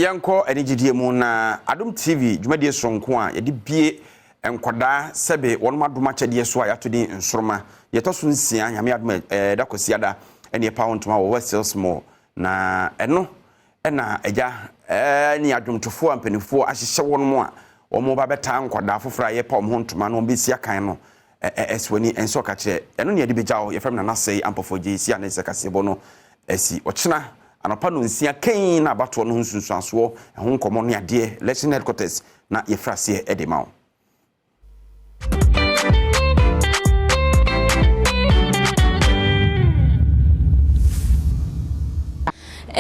yanko Anigyee mu na AdomTV dwumadie sonko a yedi bie enkoda sebe wonma adoma kyede so a yatodi Nsoromma yetoso nsia nyame adoma da kosiada ene pa wontoma wo wesels mo na eno na eja ni adwomtofo ampanifo ahyehye won mo a womo ba beta nkoda fofora ye pa wo ntoma no besi akan no eswani enso ka che eno ne yedi bejawo ye fam na nasei ampofo jesi Anigyee Kasee bono esi ochina anapa no nsia kan na abato no nsunsuanso ho nkomo ne ade election headquarters na ye frase edema.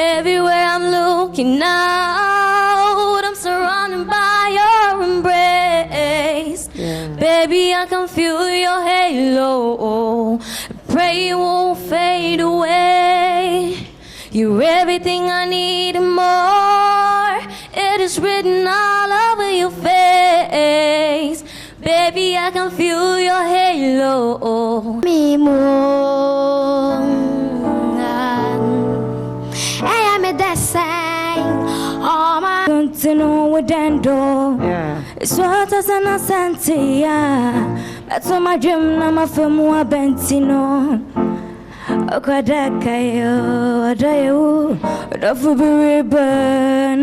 Everywhere I'm looking out, I'm surrounded by your embrace. Baby, I can feel your halo. Pray it won't fade away. You're everything I need and more. It is written all over your face. Baby, I can feel your halo. Me more. I am a design. Oh my. Continue with Dando. It's what as an Asantia. That's all my dream. I'm a film. Bentino. Okwadakayo, adayo, dafu biriba.